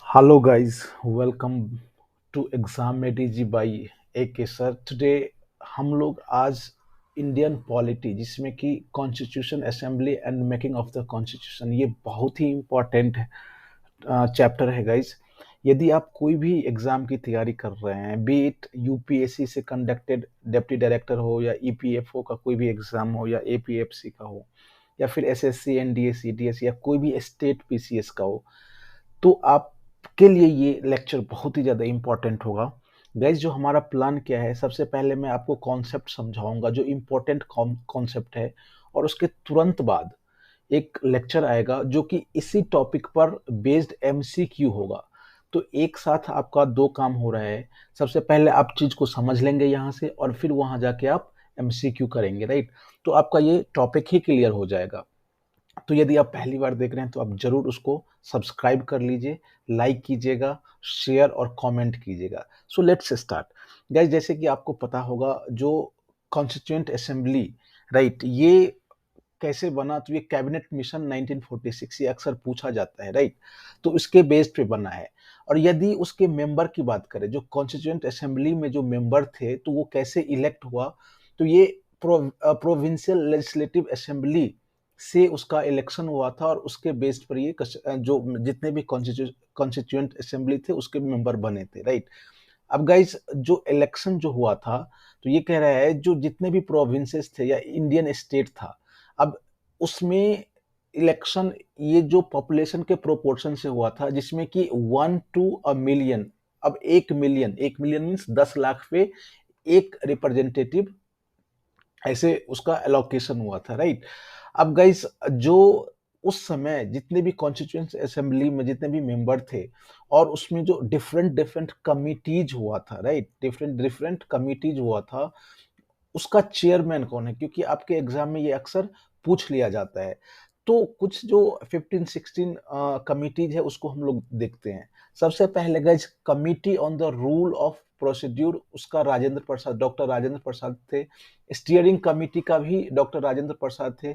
Hello guys, welcome to Exam ADG by AK sir. Today हम लोग आज Indian polity जिसमें कि constitution assembly and making of the constitution, ये बहुत ही इम्पोर्टेंट चैप्टर है गाइज। यदि आप कोई भी एग्जाम की तैयारी कर रहे हैं, बी इट यूपीएससी से कंडक्टेड डेप्टी डायरेक्टर हो या ईपीएफओ का कोई भी एग्जाम हो या एपीएफसी का हो या फिर एसएससी एनडीए सीडीएस या कोई भी स्टेट पीसीएस का हो, तो आपके लिए ये लेक्चर बहुत ही ज़्यादा इम्पोर्टेंट होगा। गाइज, जो हमारा प्लान क्या है, सबसे पहले मैं आपको कॉन्सेप्ट समझाऊंगा जो इम्पोर्टेंट कॉन्सेप्ट है, और उसके तुरंत बाद एक लेक्चर आएगा जो कि इसी टॉपिक पर बेस्ड एमसीक्यू होगा। तो एक साथ आपका दो काम हो रहा है। सबसे पहले आप चीज को समझ लेंगे यहाँ से, और फिर वहां जाके आप एमसीक्यू करेंगे, राइट। तो आपका ये टॉपिक ही क्लियर हो जाएगा। तो यदि आप पहली बार देख रहे हैं तो आप जरूर उसको सब्सक्राइब कर लीजिए, लाइक कीजिएगा, शेयर और कमेंट कीजिएगा। So let's start guys. जैसे कि आपको पता होगा, जो कॉन्स्टिट्यूएंट असेंबली, राइट, ये कैसे बना, तो ये कैबिनेट मिशन 1946, ये अक्सर पूछा जाता है, राइट। तो इसके बेस पे बना है। और यदि उसके मेंबर की बात करें, जो कॉन्स्टिट्यूएंट असेंबली में जो मेंबर थे, तो वो कैसे इलेक्ट हुआ, तो ये प्रोविंशियल लेजिस्लेटिव असेंबली से उसका इलेक्शन हुआ था, और उसके बेस पर ये जो जितने भी कॉन्स्टिट्यूएंट असेंबली थे उसके मेंबर बने थे, राइट। अब गाइस, जो इलेक्शन जो हुआ था, तो ये कह रहा है जो जितने भी प्रोविंसेस थे या इंडियन स्टेट था, अब उसमें इलेक्शन ये जो पॉपुलेशन के प्रोपोर्शन से हुआ था, जिसमें कि 1 to 1 million। अब 1 मिलियन, 1 मिलियन मीन्स 10 लाख पे एक रिप्रेजेंटेटिव, ऐसे उसका एलोकेशन हुआ था, राइट। अब गाइस, जो उस समय जितने भी कॉन्स्टिट्यूएंट असेंबली में जितने भी मेंबर थे, और उसमें जो डिफरेंट डिफरेंट कमिटीज हुआ था, राइट, डिफरेंट डिफरेंट कमिटीज हुआ था, उसका चेयरमैन कौन है, क्योंकि आपके एग्जाम में ये अक्सर पूछ लिया जाता है। तो कुछ जो 15-16 कमिटीज है उसको हम लोग देखते हैं। सबसे पहले guys, committee on the rule of procedure, उसका राजेंद्र प्रसाद, डॉक्टर राजेंद्र प्रसाद थे। स्टीयरिंग कमिटी का भी डॉक्टर राजेंद्र प्रसाद थे।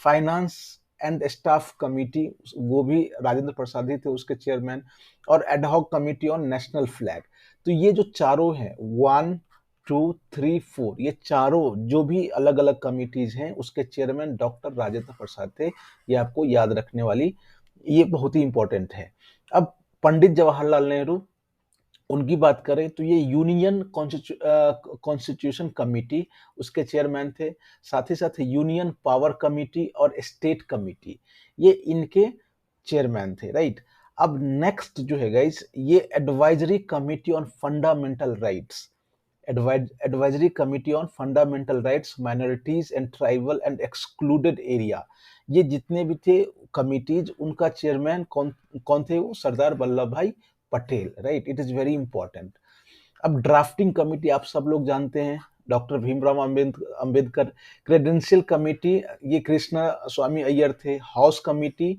फाइनेंस एंड स्टाफ कमिटी, वो भी राजेंद्र प्रसाद ही थे उसके चेयरमैन। और ad hoc committee on national flag. तो ये जो चारों हैं, 1, 2, 3, 4, ये चारों जो भी अलग अलग कमिटीज हैं, उसके चेयरमैन डॉक्टर राजेंद्र प्रसाद थे। ये आपको याद रखने वाली, ये बहुत ही इंपॉर्टेंट है। अब पंडित जवाहरलाल नेहरू, उनकी बात करें तो ये यूनियन कॉन्स्टिट्यूशन कमिटी, उसके चेयरमैन थे। साथ ही साथ यूनियन पावर कमिटी और स्टेट कमिटी, ये इनके चेयरमैन थे, राइट। अब नेक्स्ट जो है गाइस, ये advisory committee on fundamental rights, advisory committee on fundamental rights, minorities and tribal and excluded area, ये जितने भी थे कमिटीज, उनका चेयरमैन कौन कौन थे, वो सरदार वल्लभ भाई Patel, right. It is very important. अब ड्राफ्टिंग कमिटी आप सब लोग जानते हैं, doctor Bhimrao Ambedkar. Credential committee, ये कृष्णा स्वामी अय्यर थे। हाउस कमेटी,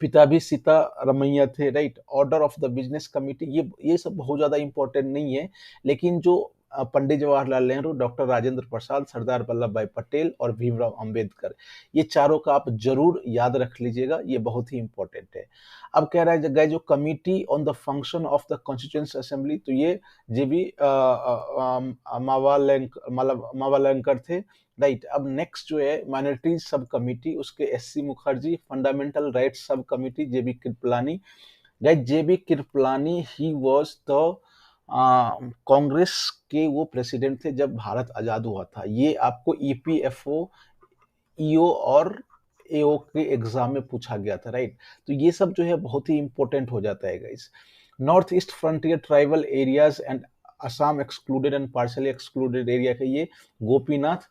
पिता भी सीता रमैया थे, right. Order of the business committee, ये सब बहुत ज्यादा इंपॉर्टेंट नहीं है, लेकिन जो पंडित जवाहरलाल नेहरू, डॉक्टर राजेंद्र प्रसाद, सरदार वल्लभ भाई पटेल और भीमराव अंबेडकर, ये चारों का आप जरूर याद रख लीजिएगा, ये बहुत ही इंपॉर्टेंट है। अब कह रहा है जगह जो committee on the function of the constituent assembly, तो ये जे बी मावालंकर थे, राइट। अब नेक्स्ट जो है माइनॉरिटीज सब कमिटी, उसके SC Mukherjee. Fundamental rights sub committee, JB Kripalani. Guys, JB Kripalani he was the Congress के वो प्रेसिडेंट थे जब भारत आजाद हुआ था। ये आपको ईपीएफओ, ईओ और एओ के एग्जाम में पूछा गया था, राइट। तो ये सब जो है बहुत ही इंपॉर्टेंट हो जाता है guys. North east frontier tribal areas and Assam excluded and partially excluded area के ये गोपीनाथ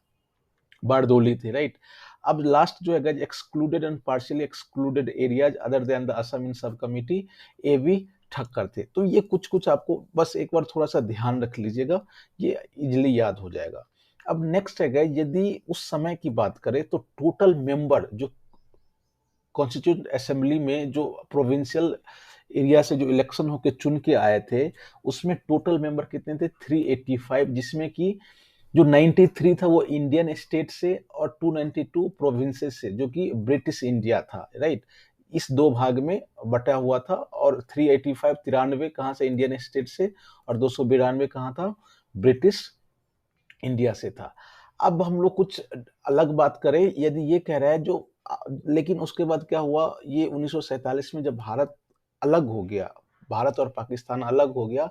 बारदोली थे, राइट। अब लास्ट जो है excluded and partially excluded areas other than the Assam in sub committee, A V Thakkar थे। तो ये कुछ कुछ आपको बस एक बार थोड़ा सा ध्यान रख लीजिएगा, ये इजिली याद हो जाएगा। अब नेक्स्ट है यदि उस समय की बात करें तो टोटल मेंबर जो कॉन्स्टिट्यूंट असेंबली में जो प्रोविंशियल एरिया से जो इलेक्शन होके चुन के आए थे, उसमें टोटल मेंबर कितने थे, 385, जिसमें कि जो 93 था वो इंडियन स्टेट से और 292 प्रोविंसेस से, जो कि ब्रिटिश इंडिया था, राइट। इस दो भाग में बटा हुआ था, और 385 93 कहाँ से, इंडियन स्टेट से, और 292 कहाँ था, ब्रिटिश इंडिया से था। अब हम लोग कुछ अलग बात करें, यदि ये कह रहा है जो लेकिन उसके बाद क्या हुआ, ये 1947 में जब भारत अलग हो गया, भारत और पाकिस्तान अलग हो गया,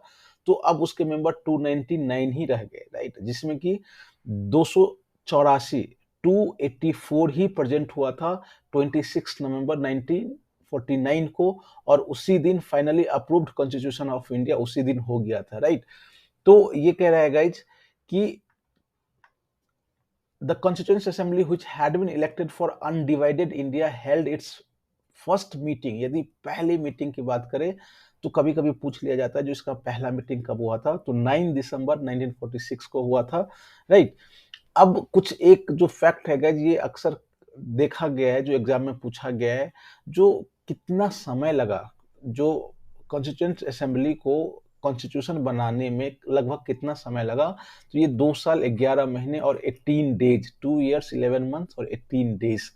तो अब उसके मेंबर 299 ही रह गए, राइट, जिसमें कि 284 284 ही प्रेजेंट हुआ था 26 नवंबर 1949 को, और उसी दिन finally approved constitution of India उसी दिन हो गया था, राइट। तो ये कह रहा है गाइज कि the Constituent Assembly, which had been elected for undivided India, held its first meeting, यदि पहली मीटिंग की बात करें तो कभी कभी पूछ लिया जाता है जो इसका पहला मीटिंग कब हुआ था, तो 9 दिसंबर 1946 को हुआ था, राइट। अब कुछ एक जो फैक्ट है गाइस, ये अक्सर देखा गया है, जो एग्जाम में पूछा गया है, जो कितना समय लगा, जो कॉन्स्टिट्यूएंट असेंबली को कॉन्स्टिट्यूशन बनाने में लगभग कितना समय लगा, तो ये 2 साल 11 महीने और 18 डेज, 2 years 11 months और 18 डेज।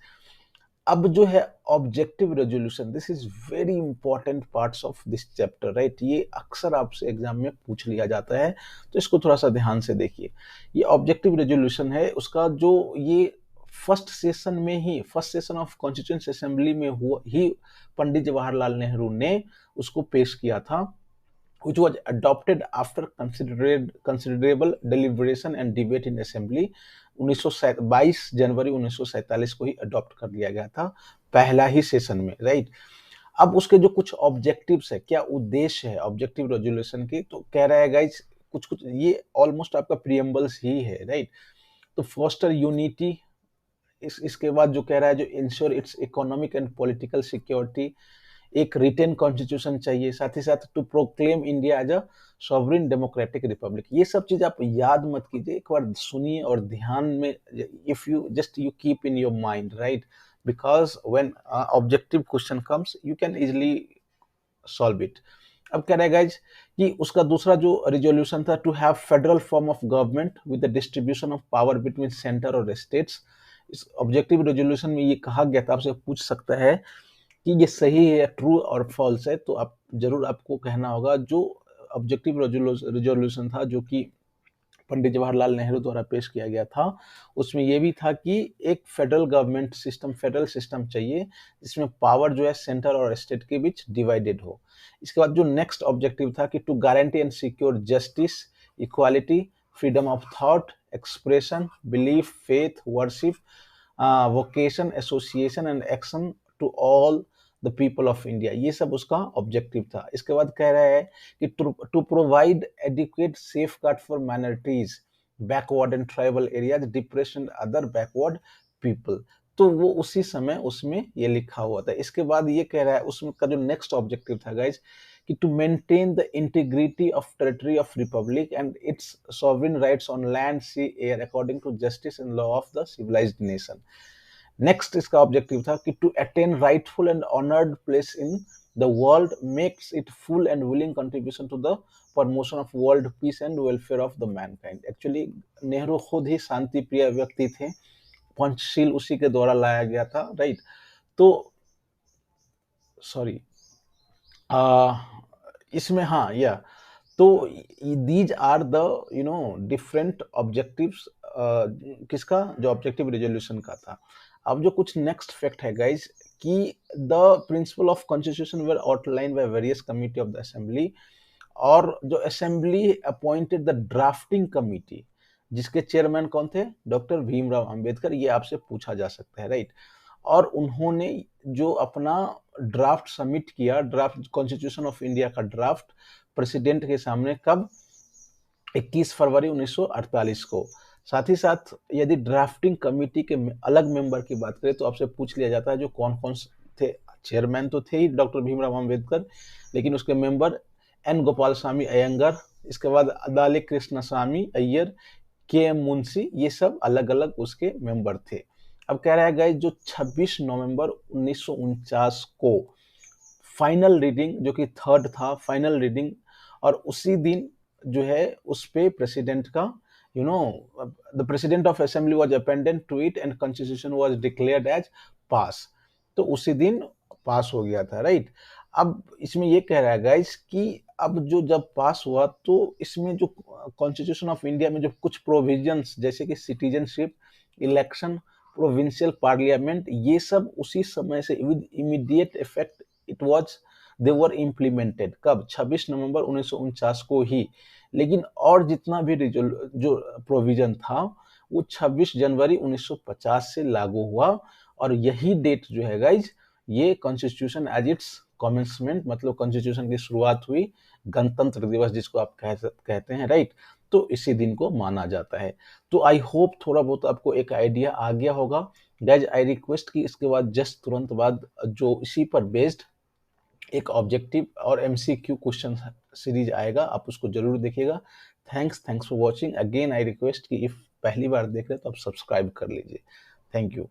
अब जो है objective resolution, this is very important parts of this chapter, right, ये अक्सर आपसे एग्जाम में पूछ लिया जाता है, तो इसको थोड़ा सा ध्यान से देखिए। ये ऑब्जेक्टिव रेजोल्यूशन है, उसका जो ये first session of constituent assembly में हुआ ही पंडित जवाहरलाल नेहरू ने उसको पेश किया था, which was adopted after considerable deliberation and debate in assembly। 22 जनवरी 1947 को ही अडॉप्ट कर लिया गया था, पहला ही सेशन में, राइट। अब उसके जो कुछ ऑब्जेक्टिव्स है, क्या उद्देश्य है ऑब्जेक्टिव रेजोल्यूशन की, तो कह रहा है गाइज कुछ कुछ, ये ऑलमोस्ट आपका प्रियम्बल्स ही है, राइट। तो फोस्टर यूनिटी, इसके बाद जो कह रहा है जो ensure its economic and political security, एक रिटेन कॉन्स्टिट्यूशन चाहिए, साथ ही साथ to proclaim India as a sovereign democratic republic. ये सब चीज आप याद मत कीजिए, एक बार सुनिए और ध्यान में, if you just you keep in your mind, right, because when objective question comes you can easily solve it. अब कह रहे हैं गाइज कि उसका दूसरा जो रिजोल्यूशन था, to have federal form of government with the distribution of power between centre और स्टेट्स। इस ऑब्जेक्टिव रेजोल्यूशन में ये कहा गया था, आपसे पूछ सकता है कि ये सही है, ट्रू और फॉल्स है, तो आप जरूर आपको कहना होगा। जो ऑब्जेक्टिव रेजोल्यूशन था जो कि पंडित जवाहरलाल नेहरू द्वारा पेश किया गया था, उसमें यह भी था कि एक federal government system, federal system चाहिए जिसमें पावर जो है सेंटर और स्टेट के बीच डिवाइडेड हो। इसके बाद जो नेक्स्ट ऑब्जेक्टिव था कि to guarantee and secure justice, equality, freedom of thought, expression, belief, faith, worship, vocation, association and action to all the people of India, ये सब उसका ऑब्जेक्टिव था। इसके बाद कह रहा है कि to provide adequate safeguard for minorities, backward and tribal areas, depression and other backward people, तो वो उसी समय उसमें ये लिखा हुआ था। इसके बाद ये कह रहा है उसमें का जो नेक्स्ट ऑब्जेक्टिव था गाइज, कि to maintain the integrity of territory of republic and its sovereign rights on land, sea, air according to justice and law of the civilised nation. Next इसका ऑब्जेक्टिव था कि to attain rightful and honoured place in the world, makes it full and willing contribution to the promotion of world peace and welfare of the mankind. Actually Nehru खुद ही शांति प्रिय व्यक्ति थे, पंचशील उसी के द्वारा लाया गया था, राइट। तो सॉरी, इसमें हाँ या तो these are the different objectives किसका, जो ऑब्जेक्टिव रेजोल्यूशन का था। अब जो कुछ नेक्स्ट फैक्ट है गाइज कि the principle of constitution were outline by various committee of the assembly, और जो assembly appointed the drafting committee, जिसके चेयरमैन कौन थे, डॉक्टर भीमराव अंबेडकर, ये आपसे पूछा जा सकता है, राइट। और उन्होंने जो अपना ड्राफ्ट सबमिट किया, ड्राफ्ट कॉन्स्टिट्यूशन ऑफ इंडिया का ड्राफ्ट प्रेसिडेंट के सामने, कब, 21 फरवरी 1948 को। साथ ही साथ यदि ड्राफ्टिंग कमेटी के अलग मेंबर की बात करें तो आपसे पूछ लिया जाता है जो कौन कौन थे। चेयरमैन तो थे ही डॉक्टर भीमराव अंबेडकर, लेकिन उसके मेंबर एन गोपाल स्वामी अयंगर, इसके बाद अदाले कृष्ण स्वामी अय्यर, के एम मुंशी, ये सब अलग अलग उसके मेंबर थे। अब कह रहा है गाइस जो 26 नवंबर 1949 को फाइनल रीडिंग, जो कि थर्ड था फाइनल रीडिंग, और उसी दिन जो है उस पे प्रेसिडेंट का the president of assembly was appended to it and constitution was declared as pass. तो उसी दिन पास हो गया था, राइट। अब इसमें ये कह रहा है गाइस कि अब जो जब पास हुआ तो इसमें जो कॉन्स्टिट्यूशन ऑफ इंडिया में जो कुछ प्रोविजंस जैसे कि सिटीजनशिप, इलेक्शन, प्रोविंशियल पार्लियामेंट, ये सब उसी समय से with immediate effect it was they were implemented. कब? 26 नवंबर 1949 को ही। लेकिन और जितना भी जो प्रोविजन था वो 26 जनवरी 1950 से लागू हुआ। और यही डेट जो है गाइज, ये कॉन्स्टिट्यूशन एज इट्स कमेंसमेंट, मतलब कॉन्स्टिट्यूशन की शुरुआत हुई, गणतंत्र दिवस जिसको आप कहते हैं, राइट। तो इसी दिन को माना जाता है। तो आई होप थोड़ा बहुत आपको एक आइडिया आ गया होगा। गाइज आई रिक्वेस्ट कि इसके बाद जस्ट तुरंत बाद जो इसी पर बेस्ड एक ऑब्जेक्टिव और एमसीक्यू क्वेश्चन सीरीज आएगा, आप उसको जरूर देखिएगा। Thanks for watching. Again I request कि इफ पहली बार देख रहे हैं तो आप सब्सक्राइब कर लीजिए। Thank you.